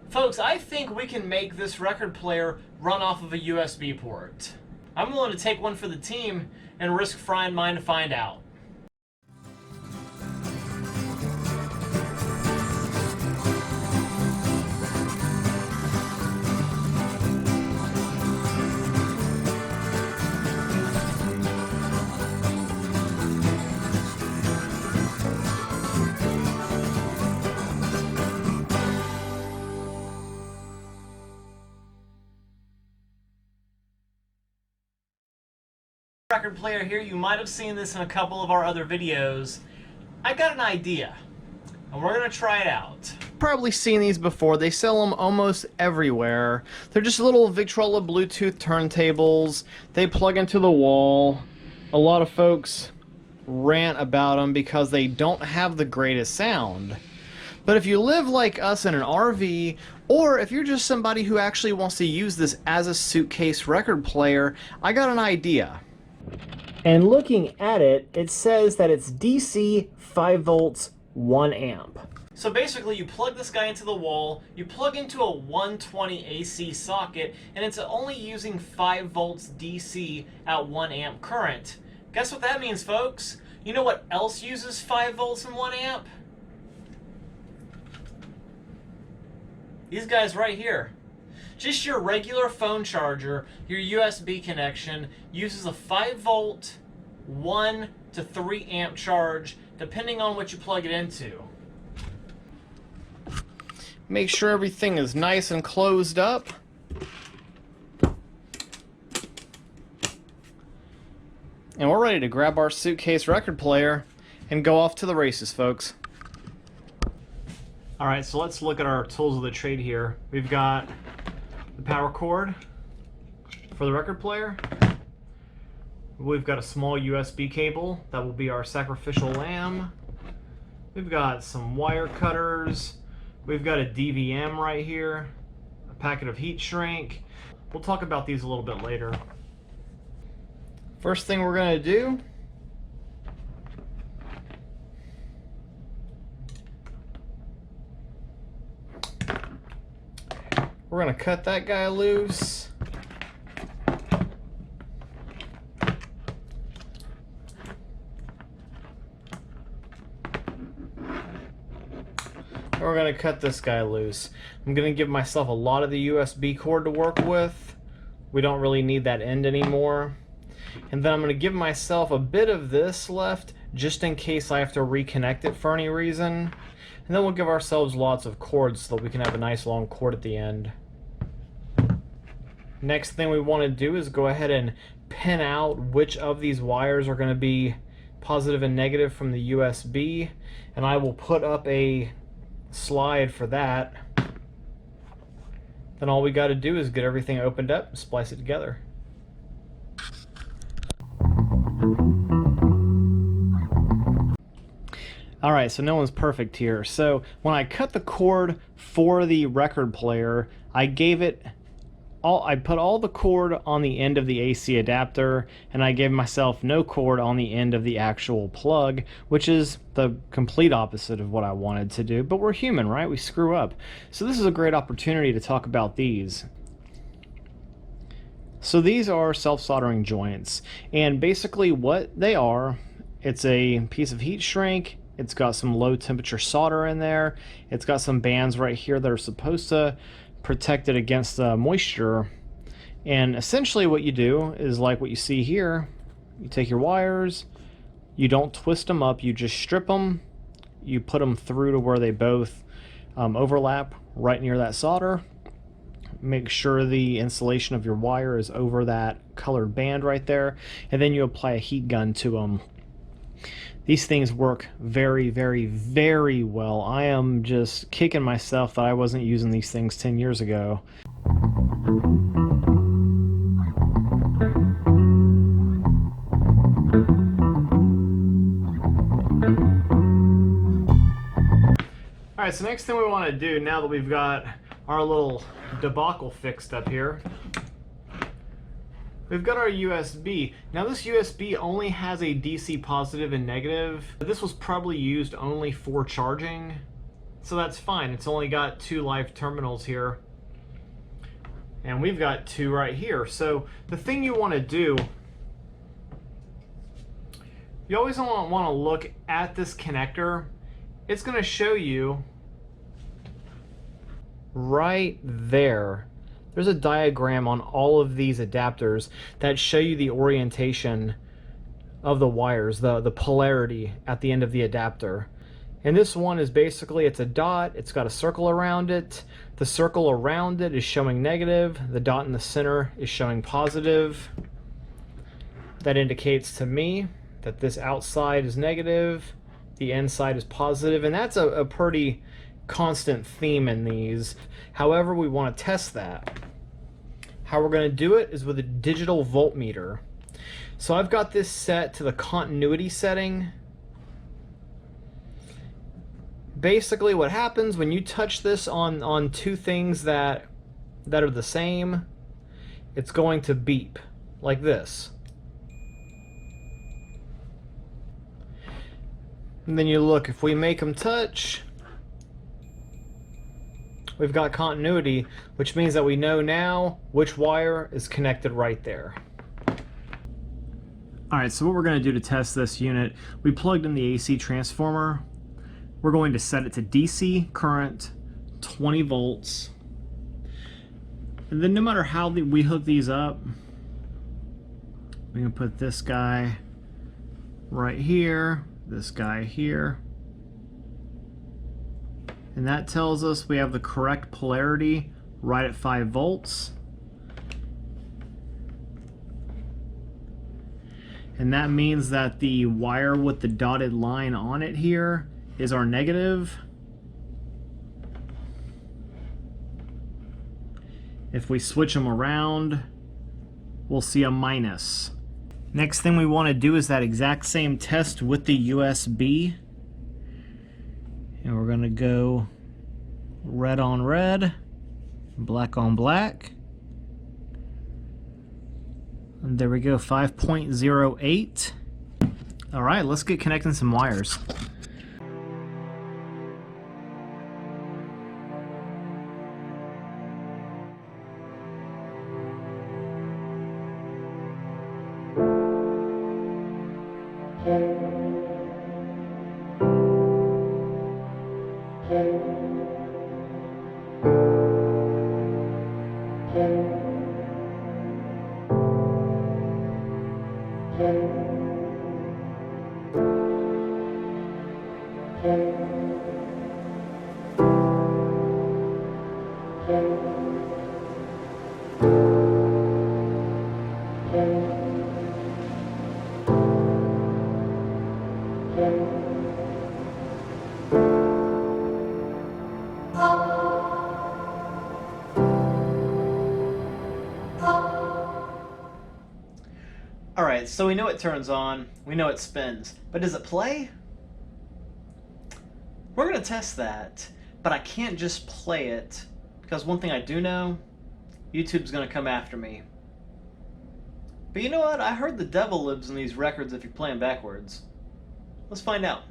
Folks, I think we can make this record player run off of a USB port. I'm willing to take one for the team and risk frying mine to find out. Record player here. You might have seen this in a couple of our other videos. I got an idea, and we're gonna try it out. Probably seen these before. They sell them almost everywhere. They're just little Victrola Bluetooth turntables. They plug into the wall. A lot of folks rant about them because they don't have the greatest sound. But if you live like us in an RV, or if you're just somebody who actually wants to use this as a suitcase record player, I got an idea. And looking at it, it says that it's DC 5 volts 1 amp. So basically you plug this guy into the wall, you plug into a 120 AC socket, and it's only using 5 volts DC at 1 amp current. Guess what that means, folks? You know what else uses 5 volts and 1 amp? These guys right here. Just your regular phone charger, your USB connection, uses a 5 volt, 1 to 3 amp charge, depending on what you plug it into. Make sure everything is nice and closed up. And we're ready to grab our suitcase record player and go off to the races, folks. Alright, so let's look at our tools of the trade here. We've got the power cord for the record player. We've got a small USB cable that will be our sacrificial lamb. We've got some wire cutters. We've got a DVM right here, a packet of heat shrink. We'll talk about these a little bit later. First thing we're going to do, we're going to cut that guy loose. We're going to cut this guy loose. I'm going to give myself a lot of the USB cord to work with. We don't really need that end anymore. And then I'm going to give myself a bit of this left just in case I have to reconnect it for any reason. And then we'll give ourselves lots of cords so that we can have a nice long cord at the end. Next thing we want to do is go ahead and pin out which of these wires are going to be positive and negative from the USB. And I will put up a slide for that. Then all we got to do is get everything opened up and splice it together. Alright, so no one's perfect here. So when I cut the cord for the record player, I put all the cord on the end of the AC adapter, and I gave myself no cord on the end of the actual plug, which is the complete opposite of what I wanted to do. But we're human, right? We screw up. So this is a great opportunity to talk about these. So these are self-soldering joints, and basically what they are, it's a piece of heat shrink. It's got some low temperature solder in there. It's got some bands right here that are supposed to protect it against moisture. And essentially what you do is like what you see here. You take your wires, you don't twist them up, you just strip them, you put them through to where they both overlap right near that solder. Make sure the insulation of your wire is over that colored band right there, and then you apply a heat gun to them. These things work very, very, very well. I am just kicking myself that I wasn't using these things 10 years ago. Alright, so next thing we want to do, now that we've got our little debacle fixed up here, we've got our USB. Now this USB only has a DC positive and negative. This was probably used only for charging. So that's fine. It's only got 2 live terminals here. And we've got 2 right here. So the thing you want to do, you always want to look at this connector. It's going to show you right there. There's a diagram on all of these adapters that show you the orientation of the wires, the polarity at the end of the adapter. And this one is basically, it's a dot, it's got a circle around it. The circle around it is showing negative, the dot in the center is showing positive. That indicates to me that this outside is negative, the inside is positive, and that's a pretty constant theme in these. However, we want to test that. How we're going to do it is with a digital voltmeter. So I've got this set to the continuity setting. Basically what happens when you touch this on 2 things that are the same, it's going to beep like this. And then you look, if we make them touch, we've got continuity, which means that we know now which wire is connected right there. Alright, so what we're going to do to test this unit, we plugged in the AC transformer. We're going to set it to DC current, 20 volts. And then no matter how we hook these up, we can put this guy right here, this guy here. And that tells us we have the correct polarity right at 5 volts. And that means that the wire with the dotted line on it here is our negative. If we switch them around, we'll see a minus. Next thing we want to do is that exact same test with the USB. And we're going to go red on red, black on black. And there we go, 5.08. All right, let's get connecting some wires. Alright, so we know it turns on, we know it spins, but does it play? We're going to test that, but I can't just play it, because one thing I do know, YouTube's going to come after me. But you know what? I heard the devil lives in these records if you play them backwards. Let's find out.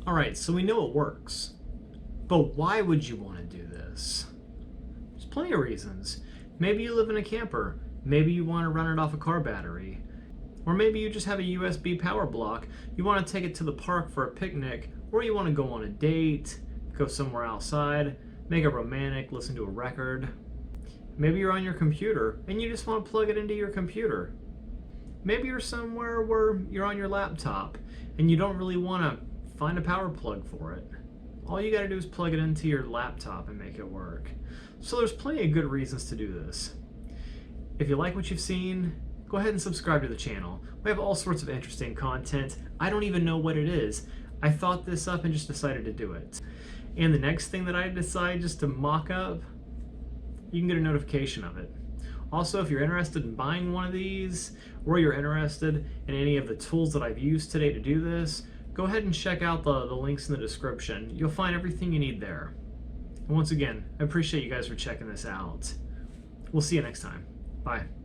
Alright, so we know it works. But why would you want to do this? There's plenty of reasons. Maybe you live in a camper. Maybe you want to run it off a car battery. Or maybe you just have a USB power block. You want to take it to the park for a picnic. Or you want to go on a date, go somewhere outside, make it romantic, listen to a record. Maybe you're on your computer and you just want to plug it into your computer. Maybe you're somewhere where you're on your laptop and you don't really want to find a power plug for it. All you got to do is plug it into your laptop and make it work. So there's plenty of good reasons to do this. If you like what you've seen, go ahead and subscribe to the channel. We have all sorts of interesting content. I don't even know what it is. I thought this up and just decided to do it. And the next thing that I decide just to mock up, you can get a notification of it. Also, if you're interested in buying one of these, or you're interested in any of the tools that I've used today to do this, go ahead and check out the links in the description. You'll find everything you need there. And once again, I appreciate you guys for checking this out. We'll see you next time. Bye.